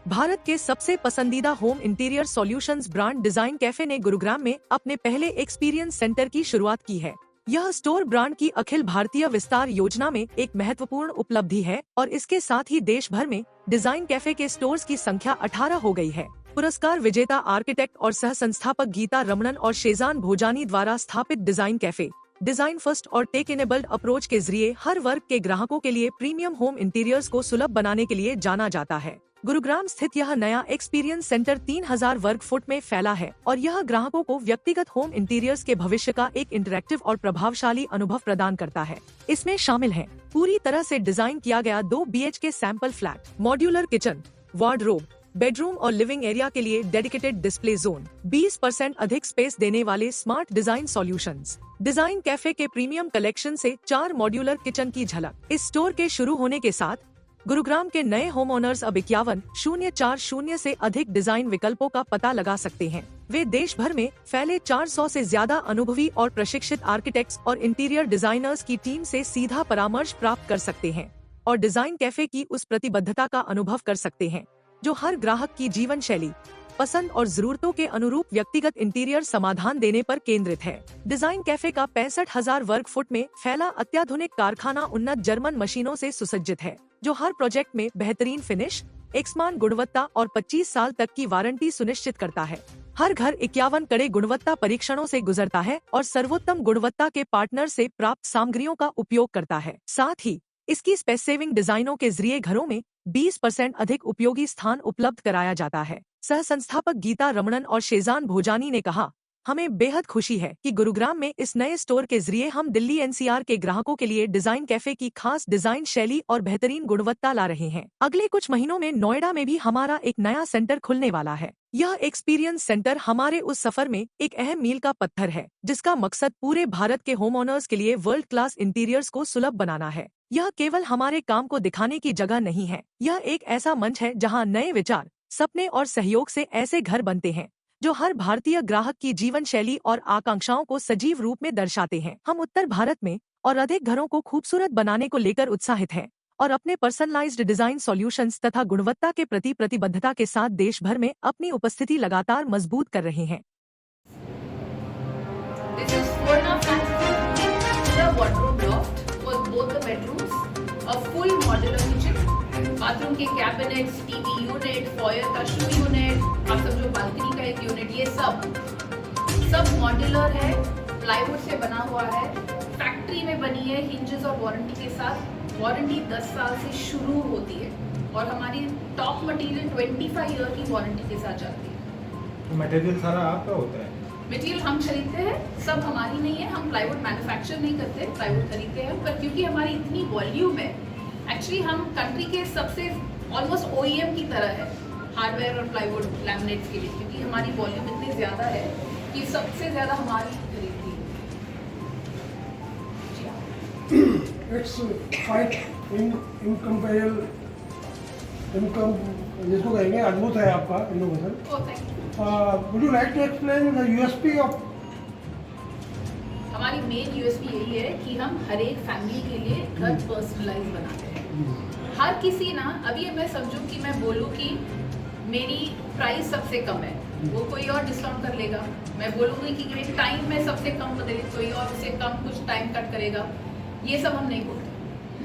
भारत के सबसे पसंदीदा home interior solutions brand design cafe ने गुरुग्राम में अपने पहले एक्सपीरियंस सेंटर की शुरुआत की है। यह स्टोर ब्रांड की अखिल भारतीय विस्तार योजना में एक महत्वपूर्ण उपलब्धि है और इसके साथ ही देश भर में डिजाइन कैफे के स्टोर्स की संख्या 18 हो गई है। पुरस्कार विजेता आर्किटेक्ट और सह संस्थापक गीता रमणन और शेजान भोजानी द्वारा स्थापित डिजाइन कैफे डिजाइन फर्स्ट और टेक इनेबल्ड अप्रोच के जरिए हर वर्ग के ग्राहकों के लिए प्रीमियम होम इंटीरियर्स को सुलभ बनाने के लिए जाना जाता है। गुरुग्राम स्थित यह नया एक्सपीरियंस सेंटर 3000 वर्ग फुट में फैला है और यह ग्राहकों को व्यक्तिगत होम इंटीरियर्स के भविष्य का एक इंटरैक्टिव और प्रभावशाली अनुभव प्रदान करता है। इसमें शामिल है पूरी तरह से डिजाइन किया गया 2 BHK sample flat, modular kitchen, wardrobe, bedroom और लिविंग एरिया के लिए डेडिकेटेड डिस्प्ले जोन, 20% अधिक स्पेस देने वाले smart design solutions. Design cafe के प्रीमियम कलेक्शन से 4 मॉड्यूलर किचन की झलक। इस स्टोर के शुरू होने के साथ गुरुग्राम के नए होम ओनर्स अब 51,040 से अधिक डिजाइन विकल्पों का पता लगा सकते हैं। वे देश भर में फैले 400 से ज्यादा अनुभवी और प्रशिक्षित आर्किटेक्ट्स और इंटीरियर डिजाइनर्स की टीम से सीधा परामर्श प्राप्त कर सकते हैं और डिजाइन कैफे की उस प्रतिबद्धता का अनुभव कर सकते हैं जो हर ग्राहक की जीवन शैली, पसंद और जरूरतों के अनुरूप व्यक्तिगत इंटीरियर समाधान देने पर केंद्रित है। डिजाइन कैफे का 65,000 वर्ग फुट में फैला अत्याधुनिक कारखाना उन्नत जर्मन मशीनों से सुसज्जित है जो हर प्रोजेक्ट में बेहतरीन फिनिश, एकसमान गुणवत्ता और 25 साल तक की वारंटी सुनिश्चित करता है। हर घर 51 कड़े गुणवत्ता परीक्षणों से गुजरता है और सर्वोत्तम गुणवत्ता के पार्टनर से प्राप्त सामग्रियों का उपयोग करता है। साथ ही इसकी स्पेस सेविंग डिजाइनों के जरिए घरों में 20% अधिक उपयोगी स्थान उपलब्ध कराया जाता है। सह संस्थापक गीता रमणन और शेजान भोजानी ने कहा, हमें बेहद खुशी है कि गुरुग्राम में इस नए स्टोर के जरिए हम दिल्ली NCR के ग्राहकों के लिए डिजाइन कैफे की खास डिजाइन शैली और बेहतरीन गुणवत्ता ला रहे हैं। अगले कुछ महीनों में नोएडा में भी हमारा एक नया सेंटर खुलने वाला है। यह एक्सपीरियंस सेंटर हमारे उस सफर में एक अहम मील का पत्थर है जिसका मकसद पूरे भारत के होम ओनर्स के लिए वर्ल्ड क्लास इंटीरियर्स को सुलभ बनाना है। यह केवल हमारे काम को दिखाने की जगह नहीं है, यह एक ऐसा मंच है जहां नए विचार, सपने और सहयोग से ऐसे घर बनते हैं जो हर भारतीय ग्राहक की जीवन शैली और आकांक्षाओं को सजीव रूप में दर्शाते हैं। हम उत्तर भारत में और अधिक घरों को खूबसूरत बनाने को लेकर उत्साहित हैं और अपने पर्सनलाइज्ड डिजाइन सॉल्यूशंस तथा गुणवत्ता के प्रति प्रतिबद्धता के साथ देश भर में अपनी उपस्थिति लगातार मजबूत कर रहे हैं। बाथरूम के कैबिनेट्स, टीवी यूनिट, फॉयर का शू यूनिट, आप समझो बालकनी का एक यूनिट, ये सब मॉड्यूलर है, प्लाईवुड से बना हुआ है, फैक्ट्री में बनी है, हिंजेस और वारंटी के साथ। वारंटी 10 साल से शुरू होती है और हमारी टॉप मटेरियल 25 ईयर की वारंटी के साथ जाती है। मटेरियल सारा आपका होता है? मटेरियल हम खरीदते हैं, सब हमारी नहीं है। हम प्लाईवुड मैन्युफैक्चर नहीं करते, प्लाईवुड खरीदते हैं, पर क्योंकि हमारी इतनी वॉल्यूम है, एक्चुअली हम कंट्री के सबसे ऑलमोस्ट OEM की तरह है हार्डवेयर और प्लाईवुड लैमिनेट्स के लिए, क्योंकि हमारी वॉल्यूम इतनी ज़्यादा है कि सबसे ज़्यादा हमारी खरीदती है। It's quite incomparable, जिसको कहेंगे अद्भुत है आपका innovation. Would you like to explain the USP of? हमारी मेन USP यही है कि हम हर एक फैमिली के लिए घर पर्सनलाइज बनाते हैं। हर किसी ना, अभी मैं समझूं कि मैं बोलूं कि मेरी प्राइस सबसे कम है, वो कोई और डिस्काउंट कर लेगा। मैं बोलूँगी कि मेरी टाइम में सबसे कम बदले, कोई और उससे कम कुछ टाइम कट करेगा। ये सब हम नहीं बोलते।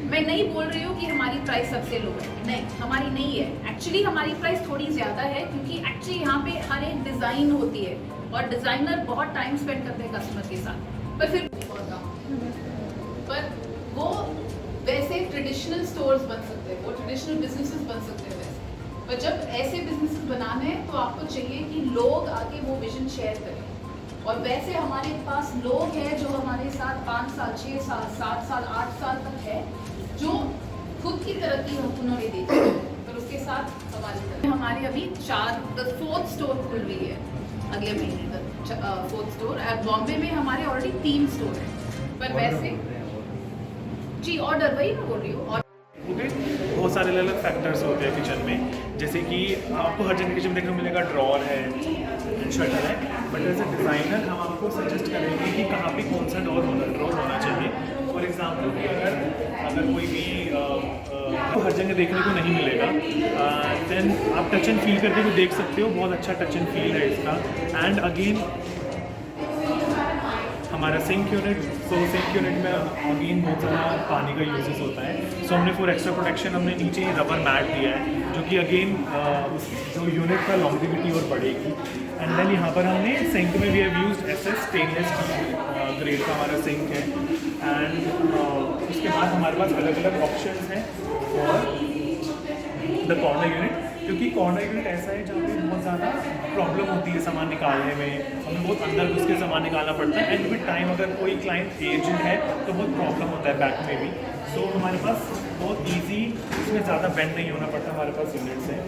मैं नहीं बोल रही हूँ कि हमारी प्राइस सबसे लो है, नहीं, हमारी नहीं है। एक्चुअली हमारी प्राइस थोड़ी ज़्यादा है क्योंकि एक्चुअली यहाँ पे हर एक डिज़ाइन होती है और डिज़ाइनर बहुत टाइम स्पेंड करते हैं कस्टमर के साथ, पर फिर पर वो वैसे ट्रेडिशनल स्टोर्स बन सकते हैं, वो ट्रेडिशनल बिजनेसेस बन सकते हैं वैसे। पर जब ऐसे बिजनेसेस बनाने हैं तो आपको चाहिए कि लोग आके वो विजन शेयर करें, और वैसे हमारे पास लोग हैं जो हमारे साथ 5 साल, 6 साल, 7 साल, 8 साल तक है, जो खुद की तरक्की उन्होंने देखी है, पर उसके साथ हमारे अभी 4th स्टोर खुल रही है अगले महीने तक, 4th स्टोर। बॉम्बे में हमारे ऑलरेडी 3 स्टोर हैं, पर वैसे जी ऑर्डर वही मैं बोल रही हूँ। बहुत सारे अलग अलग फैक्टर्स होते हैं किचन में, जैसे कि आपको हर जगह किचन में देखने को मिलेगा ड्रॉर है, शटर है, बट एज ए डिज़ाइनर हम आपको सजेस्ट करेंगे कि कहाँ पे कौन सा ड्रॉर होना चाहिए फॉर एग्जाम्पल कि अगर कोई भी तो हर जगह देखने को नहीं मिलेगा, देन आप टच एंड फील करके भी देख सकते हो, बहुत अच्छा टच एंड फील है इसका। एंड अगेन हमारा सिंक यूनिट, सो सिंक यूनिट में अगेन बहुत ज़्यादा पानी का यूजेस होता है, सो हमने फॉर एक्स्ट्रा प्रोटेक्शन हमने नीचे रबर मैट दिया है, जो कि अगेन जो यूनिट का लॉन्जिविटी और बढ़ेगी। एंड देन यहाँ पर हमने सिंक में भी have used SS stainless grade का हमारा सिंक है। एंड उसके बाद हमारे पास अलग अलग ऑप्शंस हैं फॉर द कॉर्नर यूनिट, क्योंकि कॉर्नर यूनिट ऐसा है जहाँ पे बहुत ज़्यादा प्रॉब्लम होती है सामान निकालने में, हमें बहुत अंदर घुस के सामान निकालना पड़ता है। एंड विद टाइम अगर कोई क्लाइंट एजेड है तो बहुत प्रॉब्लम होता है बैक में भी। सो हमारे पास बहुत ईजी, इसमें ज़्यादा बेंड नहीं होना पड़ता, हमारे पास यूनिट्स हैं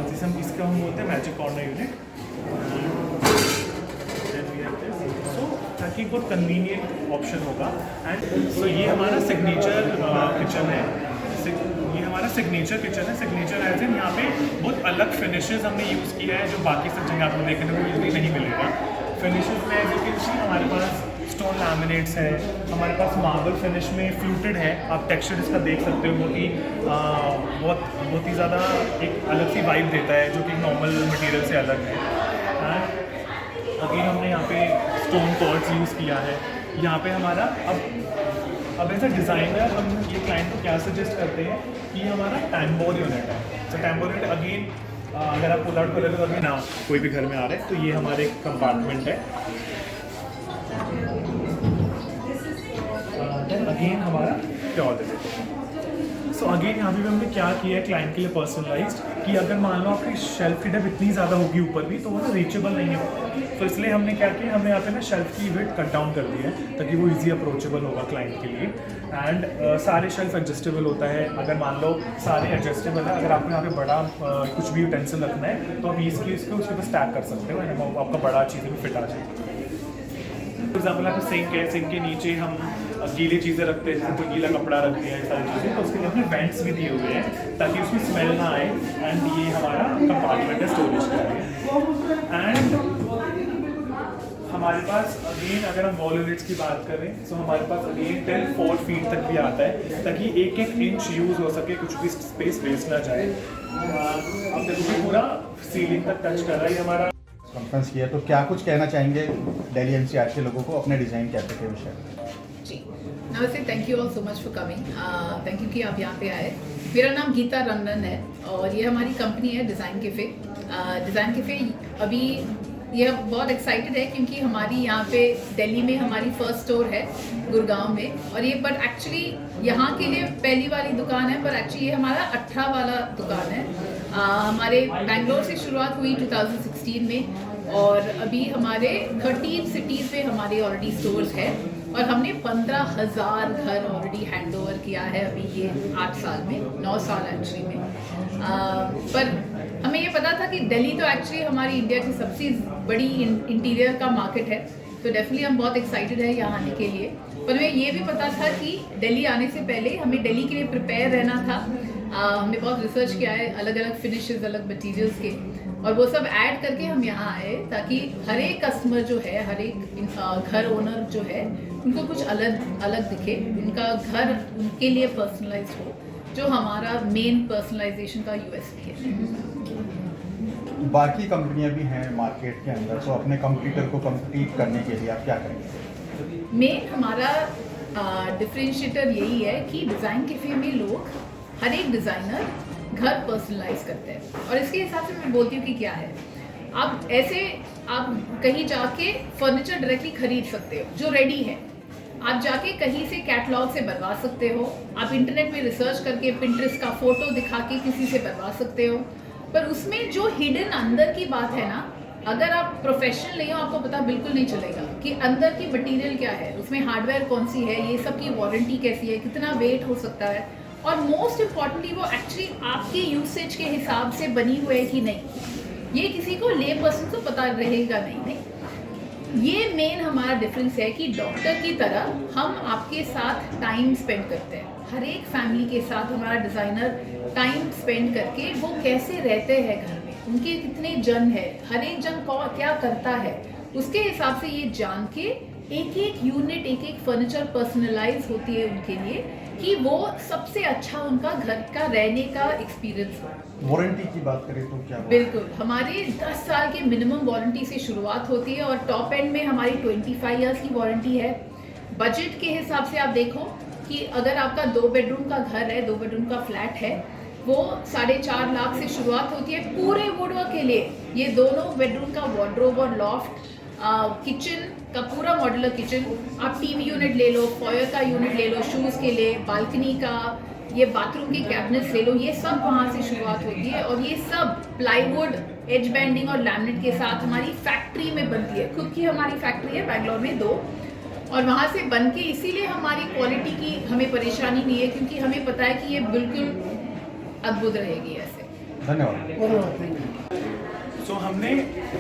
जिसे हम इसका हम बोलते हैं मैजिक कॉर्नर यूनिट। सो ताकि बहुत कन्वीनियंट ऑप्शन होगा। एंड सो ये हमारा सिग्नेचर किचन है, ये हमारा सिग्नेचर किचन है। सिग्नेचर एज इन यहाँ पे बहुत अलग फिनिशेस हमने यूज़ किया है जो बाकी सब जगह आपको देखने को ईजिली नहीं मिलेगा। फिनिशेस में एज यू कैन सी हमारे पास स्टोन लैमिनेट्स है, हमारे पास मार्बल फिनिश में फ्लूटेड है, आप टेक्सचर इसका देख सकते हो कि बहुत ही ज़्यादा एक अलग सी वाइब देता है जो कि नॉर्मल मटेरियल से अलग है। एंड अगेन हमने यहाँ पे स्टोन कॉर्ड्स यूज़ किया है। यहाँ पे हमारा अब एज अ डिज़ाइनर हम ये क्लाइंट को क्या सजेस्ट करते हैं कि ये हमारा टैम्बोर यूनिट है। तो टैम्बोर यूनिट अगेन अगर आप पुल आउट करोगे तो अभी ना कोई भी घर में आ रहा है तो ये हमारे कंपार्टमेंट है। देन अगेन हमारा टॉयलेट। सो अगेन यहाँ पे भी हमने क्या किया है क्लाइंट के लिए पर्सनलाइज्ड, कि अगर मान लो आपकी शेल्फ की डेप्थ इतनी ज़्यादा होगी ऊपर भी तो वो ना रीचेबल नहीं होगा, तो इसलिए हमने क्या किया, हमने यहाँ पे ना शेल्फ की विड्थ कट डाउन कर दी है ताकि वो इजी अप्रोचेबल होगा क्लाइंट के लिए। एंड सारे शेल्फ एडजस्टेबल होता है, अगर मान लो सारे एडजस्टेबल है, अगर आपको यहाँ पे बड़ा कुछ भी यूटेंसिल रखना है तो आप इसके उसके ऊपर स्टैक कर सकते हो एंड आपका बड़ा चीज़ें भी फिट आ जाएगी। फॉर एग्जाम्पल आपका सिंक है, सिंक के नीचे हम गीली चीज़ें रखते हैं, जैसे कोई गीला कपड़ा रखते हैं, सारी चीज़ें, तो उसके लिए हमने वेंट्स भी दिए हुए हैं ताकि उसमें स्मेल ना आए। एंड ये हमारा कंपार्टमेंट है स्टोरेज के लिए। एंड हमारे पास अगेन अगर हम वॉल यूनिट्स की बात करें तो हमारे पास अगेन 4 फीट तक भी आता है ताकि एक इंच यूज़ हो सके, कुछ भी स्पेस वेस्ट ना जाए। अब देखो पूरा सीलिंग तक टच कर रहा है हमारा कॉन्फ्रेंस किया, तो क्या कुछ कहना चाहेंगे दिल्ली एनसीआर के लोगों को अपने डिज़ाइन कैफे के विषय में? जी नमस्ते, thank you all so much for coming, thank you कि आप यहाँ पे आए। मेरा नाम गीता रंगन है और ये हमारी कंपनी है डिज़ाइन कैफ़े। डिज़ाइन कैफ़े अभी ये बहुत एक्साइटेड है क्योंकि हमारी यहाँ पे दिल्ली में हमारी फर्स्ट स्टोर है गुड़गांव में, और ये बट एक्चुअली यहाँ के लिए पहली वाली दुकान है, पर एक्चुअली ये हमारा 18 वाला दुकान है। हमारे बेंगलोर से शुरुआत हुई 2016 में और अभी हमारे 13 सिटीज़ पे हमारे ऑलरेडी स्टोर्स है और हमने 15,000 घर ऑलरेडी हैंड ओवर किया है अभी ये 8 साल में, 9 साल एक्चुअली में। पर हमें ये पता था कि दिल्ली तो एक्चुअली हमारी इंडिया की सबसे बड़ी इंटीरियर का मार्केट है, तो डेफिनेटली हम बहुत एक्साइटेड है यहाँ आने के लिए। पर हमें ये भी पता था कि दिल्ली आने से पहले हमें दिल्ली के लिए प्रिपेयर रहना था। हमने बहुत रिसर्च किया है अलग अलग फिनिशेस, अलग मटीरियल्स के, और वो सब ऐड करके हम यहाँ आए ताकि हर एक कस्टमर जो है, हर एक घर ओनर जो है, उनको कुछ अलग अलग दिखे, उनका घर उनके लिए पर्सनलाइज्ड हो, जो हमारा मेन पर्सनलाइजेशन का यूएसपी है। बाकी कंपनियां भी हैं मार्केट के अंदर, तो अपने कंपटीटर को कम्पीट करने के लिए आप क्या करेंगे? मेन हमारा डिफरेंशिएटर यही है कि डिज़ाइन कैफे में लोग, हर एक डिज़ाइनर घर पर्सनलाइज करते हैं, और इसके हिसाब से मैं बोलती हूँ कि क्या है, आप कहीं जाके फर्नीचर डायरेक्टली खरीद सकते हो जो रेडी है, आप जाके कहीं से कैटलॉग से बनवा सकते हो, आप इंटरनेट में रिसर्च करके पिंटरेस्ट का फोटो दिखा के किसी से बनवा सकते हो, पर उसमें जो हिडन अंदर की बात है ना, अगर आप प्रोफेशनल नहीं हो आपको पता बिल्कुल नहीं चलेगा कि अंदर की मटेरियल क्या है, उसमें हार्डवेयर कौन सी है, ये सब की वारंटी कैसी है, कितना वेट हो सकता है, और मोस्ट इम्पॉर्टेंटली वो एक्चुअली आपके यूसेज के हिसाब से बनी हुई है कि नहीं, ये किसी को ले पर्सन को पता रहेगा नहीं। ये मेन हमारा डिफरेंस है कि डॉक्टर की तरह हम आपके साथ टाइम स्पेंड करते हैं, हर एक फैमिली के साथ हमारा डिज़ाइनर टाइम स्पेंड करके वो कैसे रहते हैं घर में, उनके कितने जन है, हर एक जन क्या करता है, उसके हिसाब से ये जान के एक एक यूनिट, एक एक फर्नीचर पर्सनलाइज होती है उनके लिए कि वो सबसे अच्छा उनका घर का रहने का एक्सपीरियंस हो। वारंटी की बात करें तो क्या बिल्कुल, हमारे 10 साल के मिनिमम वारंटी से शुरुआत होती है और टॉप एंड में हमारी 25 इयर्स की वारंटी है। बजट के हिसाब से आप देखो कि अगर आपका 2 बेडरूम का घर है, 2 बेडरूम का फ्लैट है, वो 4.5 लाख से शुरुआत होती है पूरे वुडवर्क के लिए। ये दोनों बेडरूम का वार्डरोब और लॉफ्ट, किचन का पूरा मॉड्यूलर किचन, आप टीवी यूनिट ले लो, फॉयर का यूनिट ले लो, शूज़ के लिए, बालकनी का, ये बाथरूम के कैबिनेट्स ले लो, ये सब वहाँ से शुरुआत होती है। और ये सब प्लाईवुड, एज बैंडिंग और लैमिनेट के साथ हमारी फैक्ट्री में बनती है। खुद की हमारी फैक्ट्री है बैंगलोर में 2, और वहाँ से बन के, इसीलिए हमारी क्वालिटी की हमें परेशानी नहीं है, क्योंकि हमें पता है कि ये बिल्कुल अद्भुत रहेगी ऐसे। धन्यवाद। सो हमने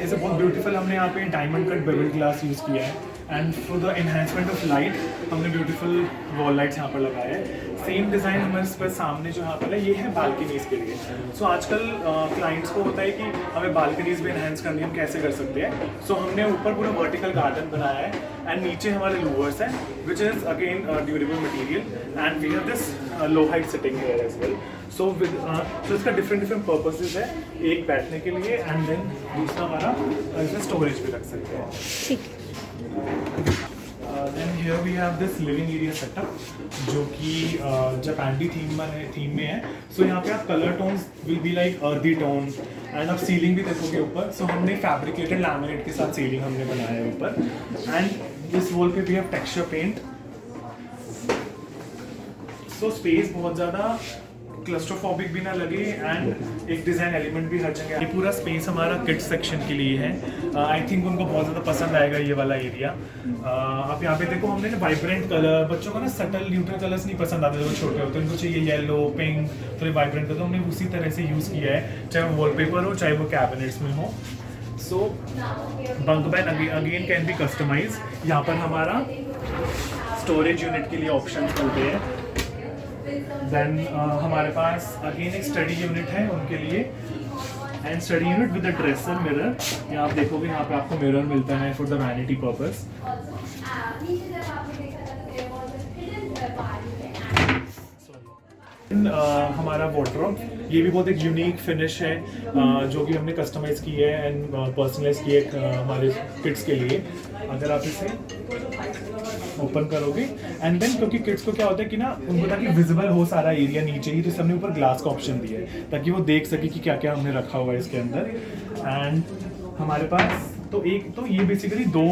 इसे बहुत ब्यूटीफुल, हमने यहाँ पे diamond cut bevel glass use किया है and for the enhancement of light हमने ब्यूटीफुल वॉल लाइट्स यहाँ पर लगाए हैं। सेम डिज़ाइन हमारे पर सामने जो यहाँ पर है ये है बालकनीज़ के लिए। सो आजकल क्लाइंट्स को होता है कि हमें बालकनीज़ भी एनहेंस करनी है, हम कैसे कर सकते हैं। सो हमने ऊपर पूरा वर्टिकल गार्डन बनाया है एंड नीचे हमारे लूवर्स हैं which is again durable material and we have this low height sitting here as well. So इसका डिफरेंट पर्पसेस है, एक बैठने के लिए एंड देन दूसरा हमारा इसमें स्टोरेज भी रख सकते हैं। Then here we have this living area setup जो कि जापानी थीम में है। सो यहाँ पे आप colour tones will be like earthy tone and आप सीलिंग भी देखोगे ऊपर। सो हमने फैब्रिकेटेड लैमिनेट के साथ सीलिंग हमने बनाया है ऊपर एंड इस वॉल पे भी have texture paint. So space बहुत ज़्यादा क्लस्ट्रोफोबिक भी ना लगे एंड एक डिज़ाइन एलिमेंट भी हर जगह। ये पूरा स्पेस हमारा किड्स सेक्शन के लिए है। आई थिंक उनको बहुत ज़्यादा पसंद आएगा ये वाला एरिया। आप यहाँ पे देखो, हमने ना वाइब्रेंट कलर, बच्चों को ना सटल न्यूट्रल कलर्स नहीं पसंद आते जब वो छोटे होते हैं, उनको चाहिए येलो, पिंक, थोड़े वाइब्रेंट कलर, तो हमने उसी तरह से यूज़ किया है, चाहे वो वॉलपेपर हो चाहे वो कैबिनेट्स में हो। So bunk bed again can be customise. यहाँ पर हमारा स्टोरेज यूनिट के लिए ऑप्शन मिलते हैं। देन हमारे पास अगेन एक स्टडी यूनिट है उनके लिए and study unit with the dresser mirror. यहाँ आप देखोगे यहाँ पे आपको मिरर मिलता है फॉर द वैनिटी पर्पस। हमारा वार्डरोब, ये भी बहुत एक यूनिक फिनिश है जो कि हमने कस्टमाइज की है एंड पर्सनलाइज की है हमारे किड्स के लिए। अगर आप इसे ओपन करोगे एंड देन, क्योंकि किड्स को क्या होता है कि ना उनको ताकि विजिबल हो सारा एरिया नीचे ही, तो हमने ऊपर ग्लास का ऑप्शन दिया है ताकि वो देख सके कि क्या क्या हमने रखा हुआ है इसके अंदर। एंड हमारे पास तो ये बेसिकली 2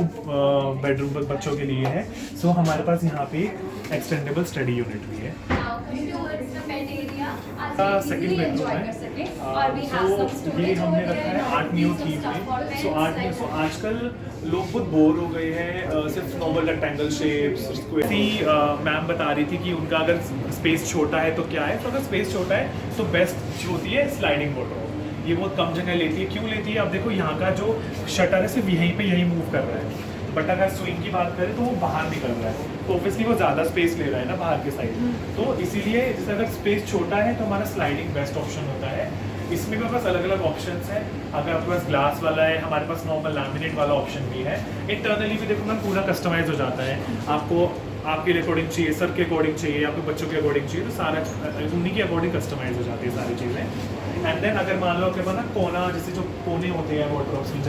बेडरूम बच्चों के लिए है। सो हमारे पास यहाँ पे एक एक्सटेंडेबल स्टडी यूनिट भी है। सेकेंड बेडरूम है। सो ये हमने रखा है आर्ट न्यू थीम में। सो आजकल लोग बहुत बोर हो गए हैं सिर्फ normal rectangle shapes, square. Ma'am बता रही थी कि उनका अगर स्पेस छोटा है तो क्या है, तो अगर स्पेस छोटा है तो बेस्ट होती है स्लाइडिंग वार्डरोब। ये बहुत कम जगह लेती है। क्यों लेती है? आप देखो यहाँ का जो शटर है सिर्फ यहीं मूव कर रहा है, बट अगर स्विंग की बात करें तो वो बाहर निकल रहा है, तो ऑब्वियसली वो ज़्यादा स्पेस ले रहा है ना बाहर के साइड। तो इसीलिए जैसे अगर स्पेस छोटा है तो हमारा स्लाइडिंग बेस्ट ऑप्शन होता है। इसमें भी बस अलग अलग ऑप्शंस हैं। अगर आपके पास ग्लास वाला है, हमारे पास नॉर्मल लैमिनेट वाला ऑप्शन भी है। इंटरनली भी देखो मैम पूरा कस्टमाइज हो जाता है। आपको आपके अकॉर्डिंग चाहिए, सब के अकॉर्डिंग चाहिए, आपके बच्चों के अकॉर्डिंग चाहिए, तो सारा उन्हीं के अकॉर्डिंग कस्टमाइज हो जाती है सारी चीज़ें। एंड देन अगर मान लो आपके पास ना कोना, जैसे जो कोने होते हैं वार्डरोब्स में